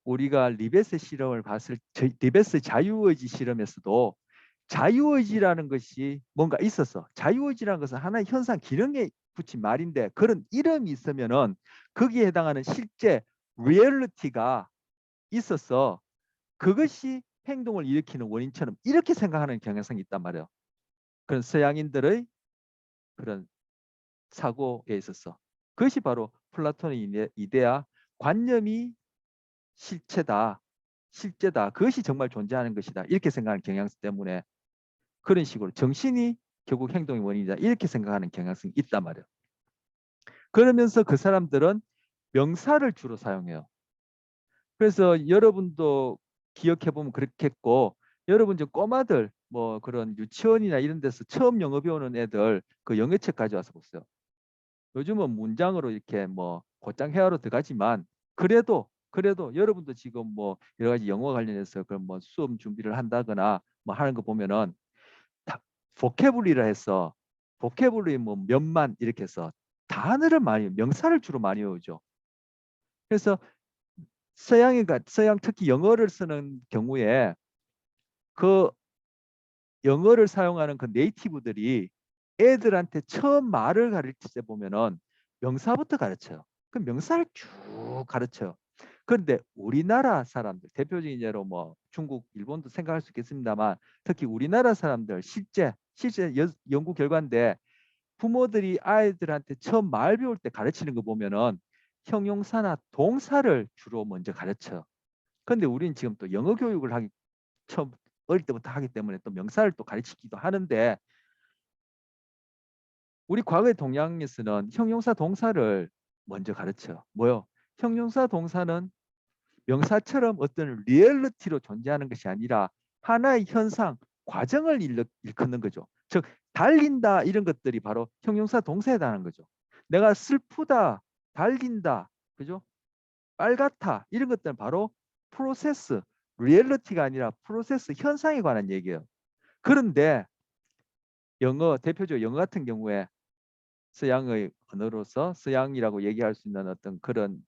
우리가 리베스 실험을 봤을 리베스 자유의지 실험에서도 자유의지라는 것이 뭔가 있었어. 자유의지라는 것은 하나의 현상 기능에 붙인 말인데 그런 이름이 있으면은 거기에 해당하는 실제 리얼리티가 있어서 그것이 행동을 일으키는 원인처럼 이렇게 생각하는 경향성이 있단 말이에요. 그런 서양인들의 그런 사고에 있어서 그것이 바로 플라톤의 이데아 관념이 실체다. 실제다. 그것이 정말 존재하는 것이다. 이렇게 생각하는 경향성 때문에 그런 식으로 정신이 결국 행동의 원인이다. 이렇게 생각하는 경향성이 있단 말이에요. 그러면서 그 사람들은 명사를 주로 사용해요. 그래서 여러분도 기억해 보면 그렇겠고 여러분 저 꼬마들 뭐 그런 유치원이나 이런 데서 처음 영어 배우는 애들 그 영어책 가져와서 보세요. 요즘은 문장으로 이렇게 뭐 곧장 회화로 들어가지만 그래도 여러분도 지금 뭐 여러 가지 영어 관련해서 그런 뭐 수업 준비를 한다거나 뭐 하는 거 보면은 보캐블리라 해서 보캐블리 뭐 몇만 이렇게 해서 단어를 많이 명사를 주로 많이 외우죠. 그래서 서양 특히 영어를 쓰는 경우에 그 영어를 사용하는 그 네이티브들이 애들한테 처음 말을 가르칠 때 보면은 명사부터 가르쳐요. 그 명사를 쭉 가르쳐요. 그런데 우리나라 사람들, 대표적인 예로 뭐 중국, 일본도 생각할 수 있겠습니다만 특히 우리나라 사람들 실제 연구 결과인데 부모들이 아이들한테 처음 말 배울 때 가르치는 거 보면은 형용사나 동사를 주로 먼저 가르쳐요. 그런데 우리는 지금 또 영어 교육을 하기 처음 어릴 때부터 하기 때문에 또 명사를 또 가르치기도 하는데 우리 과거의 동양에서는 형용사 동사를 먼저 가르쳐요. 뭐요? 형용사 동사는 명사처럼 어떤 리얼리티로 존재하는 것이 아니라 하나의 현상, 과정을 일컫는 거죠. 즉 달린다 이런 것들이 바로 형용사 동사에 해당하는 거죠. 내가 슬프다, 달린다, 그죠? 빨갛다 이런 것들은 바로 프로세스, 리얼리티가 아니라 프로세스 현상에 관한 얘기예요. 그런데 영어 대표적으로 영어 같은 경우에 서양의 언어로서 서양이라고 얘기할 수 있는 어떤 그런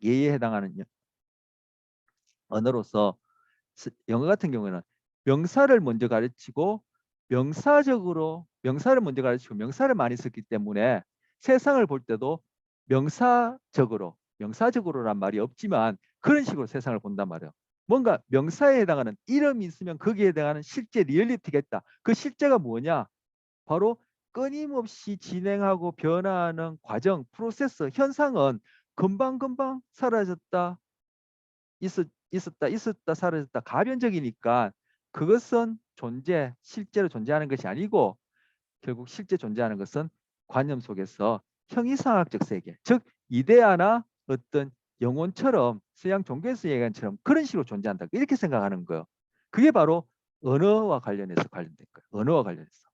예에 해당하는 언어로서 영어 같은 경우에는 명사를 먼저 가르치고 명사를 먼저 가르치고 명사를 많이 썼기 때문에 세상을 볼 때도 명사적으로란 말이 없지만 그런 식으로 세상을 본단 말이에요. 뭔가 명사에 해당하는 이름이 있으면 거기에 해당하는 실제 리얼리티가 있다. 그 실제가 뭐냐? 바로 끊임없이 진행하고 변화하는 과정, 프로세스, 현상은 금방금방 사라졌다, 있었다, 사라졌다, 가변적이니까 그것은 실제로 존재하는 것이 아니고 결국 실제 존재하는 것은 관념 속에서 형이상학적 세계, 즉 이데아나 어떤 영혼처럼 서양 종교에서 얘기한 것처럼 그런 식으로 존재한다. 이렇게 생각하는 거예요. 그게 바로 언어와 관련해서 관련된 거예요. 언어와 관련해서.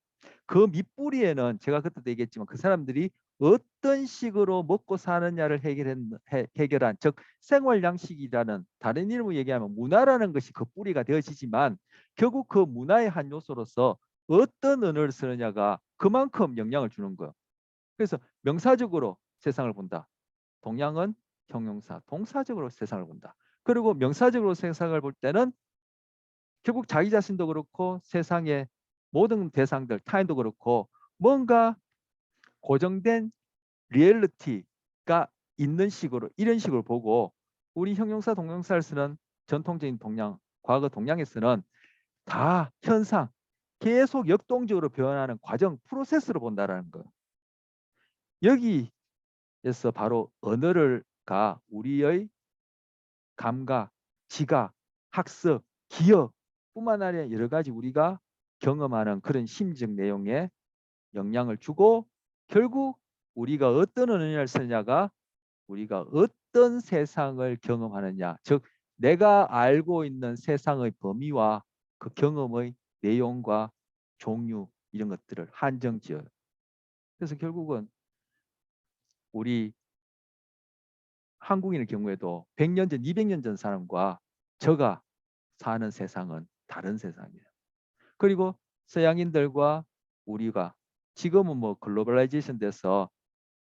그 밑뿌리에는 제가 그때도 얘기했지만 그 사람들이 어떤 식으로 먹고 사느냐를 해결한 즉 생활 양식이라는 다른 이름으로 얘기하면 문화라는 것이 그 뿌리가 되어지지만 결국 그 문화의 한 요소로서 어떤 언어를 쓰느냐가 그만큼 영향을 주는 거예요. 그래서 명사적으로 세상을 본다. 동양은 형용사, 동사적으로 세상을 본다. 그리고 명사적으로 세상을 볼 때는 결국 자기 자신도 그렇고 세상의 모든 대상들, 타인도 그렇고 뭔가 고정된 리얼리티가 있는 식으로 이런 식으로 보고 우리 형용사, 동명사를 쓰는 전통적인 동양, 과거 동양에서는 다 현상, 계속 역동적으로 변하는 과정, 프로세스로 본다라는 거예요. 여기에서 바로 언어가 우리의 감각, 지각, 학습, 기억 뿐만 아니라 여러 가지 우리가 경험하는 그런 심적 내용에 영향을 주고 결국 우리가 어떤 언어를 쓰느냐가 우리가 어떤 세상을 경험하느냐 즉 내가 알고 있는 세상의 범위와 그 경험의 내용과 종류 이런 것들을 한정지어요. 그래서 결국은 우리 한국인의 경우에도 100년 전, 200년 전 사람과 저가 사는 세상은 다른 세상이에요. 그리고 서양인들과 우리가 지금은 뭐 글로벌라이제이션 돼서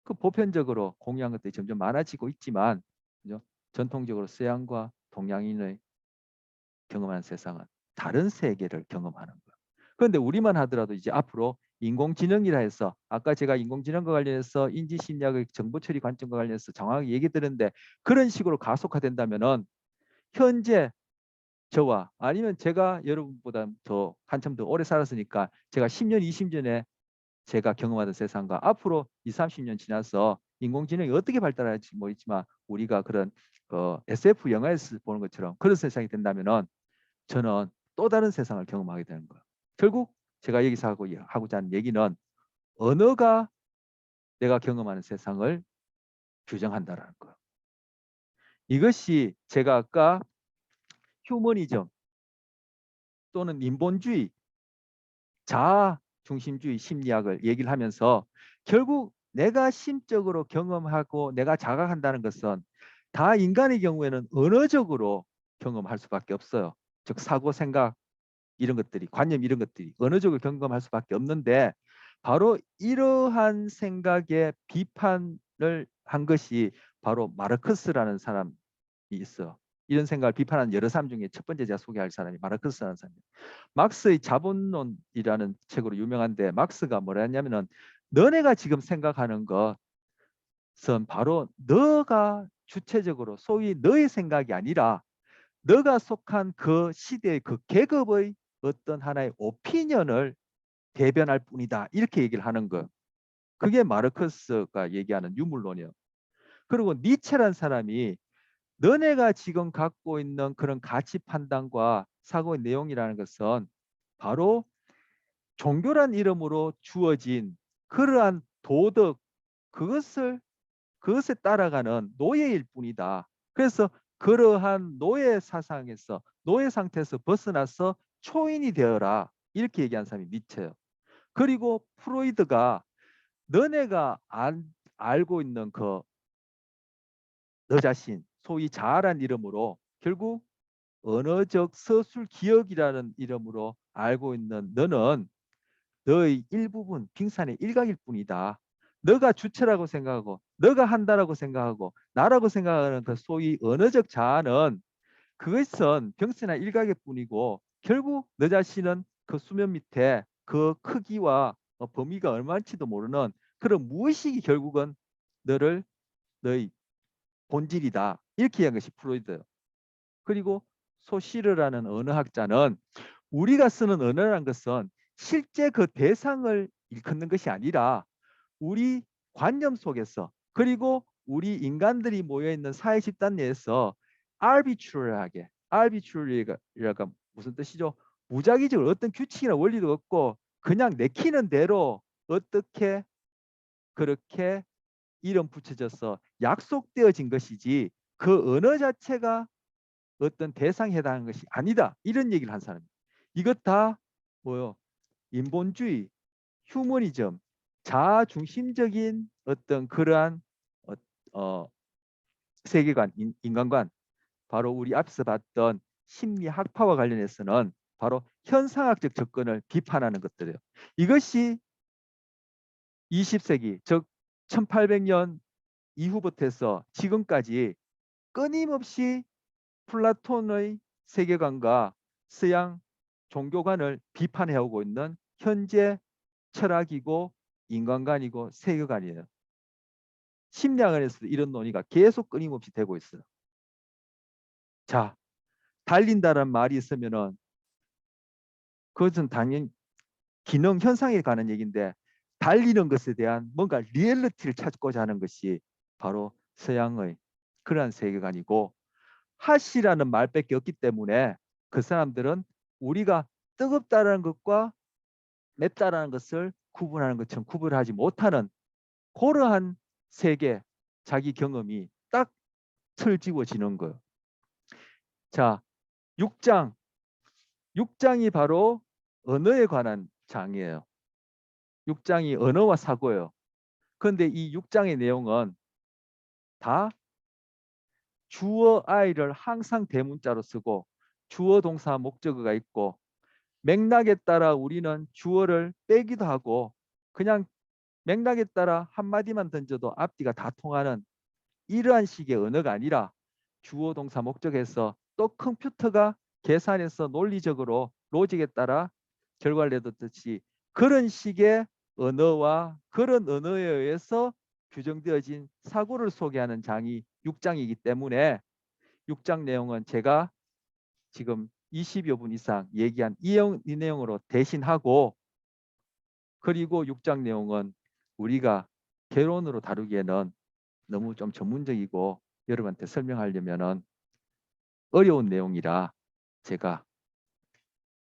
그 보편적으로 공유한 것들이 점점 많아지고 있지만 그죠? 전통적으로 서양과 동양인의 경험하는 세상은 다른 세계를 경험하는 거예요. 그런데 우리만 하더라도 이제 앞으로 인공지능이라 해서 아까 제가 인공지능과 관련해서 인지심리학의 정보처리 관점과 관련해서 정확하게 얘기 드렸는데 그런 식으로 가속화된다면은 현재 저와 아니면 제가 여러분보다 더 한참 더 오래 살았으니까 제가 10년, 20년에 제가 경험하던 세상과 앞으로 20, 30년 지나서 인공지능이 어떻게 발달할지 모르지만 우리가 그런 SF 영화에서 보는 것처럼 그런 세상이 된다면은 저는 또 다른 세상을 경험하게 되는 거예요. 결국 제가 여기서 하고자 하는 얘기는 언어가 내가 경험하는 세상을 규정한다라는 거예요. 이것이 제가 아까 휴머니즘 또는 인본주의, 자아 중심주의 심리학을 얘기를 하면서 결국 내가 심적으로 경험하고 내가 자각한다는 것은 다 인간의 경우에는 언어적으로 경험할 수밖에 없어요. 즉 사고, 생각 이런 것들이 관념 이런 것들이 언어적으로 경험할 수밖에 없는데 바로 이러한 생각의 비판을 한 것이 바로 마르크스라는 사람이 있어. 이런 생각을 비판한 여러 사람 중에 첫 번째 제가 소개할 사람이 마르크스라는 사람이에요. 막스의 자본론이라는 책으로 유명한데 막스가 뭐라 했냐면은 너네가 지금 생각하는 것은 바로 너가 주체적으로 소위 너의 생각이 아니라 너가 속한 그 시대의 그 계급의 어떤 하나의 오피니언을 대변할 뿐이다. 이렇게 얘기를 하는 거. 그게 마르크스가 얘기하는 유물론이에요. 그리고 니체란 사람이 너네가 지금 갖고 있는 그런 가치 판단과 사고의 내용이라는 것은 바로 종교란 이름으로 주어진 그러한 도덕 그것에 따라가는 노예일 뿐이다. 그래서 그러한 노예 사상에서 노예 상태에서 벗어나서 초인이 되어라 이렇게 얘기한 사람이 니체예요. 그리고 프로이드가 너네가 알고 있는 그 너 자신 소위 자아란 이름으로 결국 언어적 서술 기억이라는 이름으로 알고 있는 너는 너의 일부분 빙산의 일각일 뿐이다. 너가 주체라고 생각하고 너가 한다라고 생각하고 나라고 생각하는 그 소위 언어적 자아는 그것은 병신의 일각일 뿐이고 결국 너 자신은 그 수면 밑에 그 크기와 범위가 얼마인지도 모르는 그런 무의식이 결국은 너의 본질이다. 이렇게 이야기한 것이 프로이드예요. 그리고 소시르라는 언어학자는 우리가 쓰는 언어라는 것은 실제 그 대상을 일컫는 것이 아니라 우리 관념 속에서 그리고 우리 인간들이 모여있는 사회 집단 내에서 arbitrary가 무슨 뜻이죠? 무작위적으로 어떤 규칙이나 원리도 없고 그냥 내키는 대로 어떻게 그렇게 이름 붙여져서 약속되어진 것이지 그 언어 자체가 어떤 대상에 해당하는 것이 아니다. 이런 얘기를 한 사람입니다. 이것 다 뭐요? 인본주의, 휴머니즘, 자아중심적인 어떤 그러한 어, 어, 세계관, 인간관, 바로 우리 앞서 봤던 심리학파와 관련해서는 바로 현상학적 접근을 비판하는 것들이에요. 이것이 20세기, 즉 1800년 이후부터 해서 지금까지 끊임없이 플라톤의 세계관과 서양 종교관을 비판해오고 있는 현재 철학이고 인간관이고 세계관이에요. 심리학에서도 이런 논의가 계속 끊임없이 되고 있어요. 자, 달린다는 말이 있으면은 그것은 당연히 기능 현상에 관한 얘기인데 달리는 것에 대한 뭔가 리얼리티를 찾고자 하는 것이 바로 서양의 그러한 세계관이고 핫이라는 말밖에 없기 때문에 그 사람들은 우리가 뜨겁다라는 것과 맵다라는 것을 구분하는 것처럼 구분하지 못하는 그러한 세계 자기 경험이 딱 틀집어지는 거예요. 자, 6장. 6장이 바로 언어에 관한 장이에요. 6장이 언어와 사고예요. 그런데 이 6장의 내용은 다 주어 I를 항상 대문자로 쓰고 주어 동사 목적어가 있고 맥락에 따라 우리는 주어를 빼기도 하고 그냥 맥락에 따라 한마디만 던져도 앞뒤가 다 통하는 이러한 식의 언어가 아니라 주어 동사 목적에서 또 컴퓨터가 계산해서 논리적으로 로직에 따라 결과를 내뒀듯이 그런 식의 언어와 그런 언어에 의해서 규정되어진 사고를 소개하는 장이 6장이기 때문에 6장 내용은 제가 지금 20여 분 이상 얘기한 이 내용으로 대신하고 그리고 6장 내용은 우리가 개론으로 다루기에는 너무 좀 전문적이고 여러분한테 설명하려면은 어려운 내용이라 제가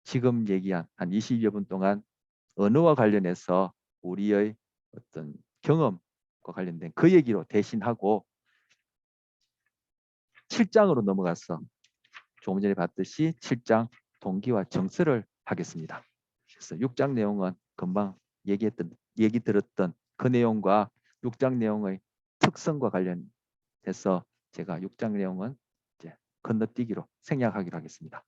지금 얘기한 한 20여 분 동안 언어와 관련해서 우리의 어떤 경험과 관련된 그 얘기로 대신하고 7장으로 넘어가서 조금 전에 봤듯이 7장 동기와 정설을 하겠습니다. 그래서 6장 내용은 금방 얘기 들었던 그 내용과 6장 내용의 특성과 관련해서 제가 6장 내용은 이제 건너뛰기로 생략하기로 하겠습니다.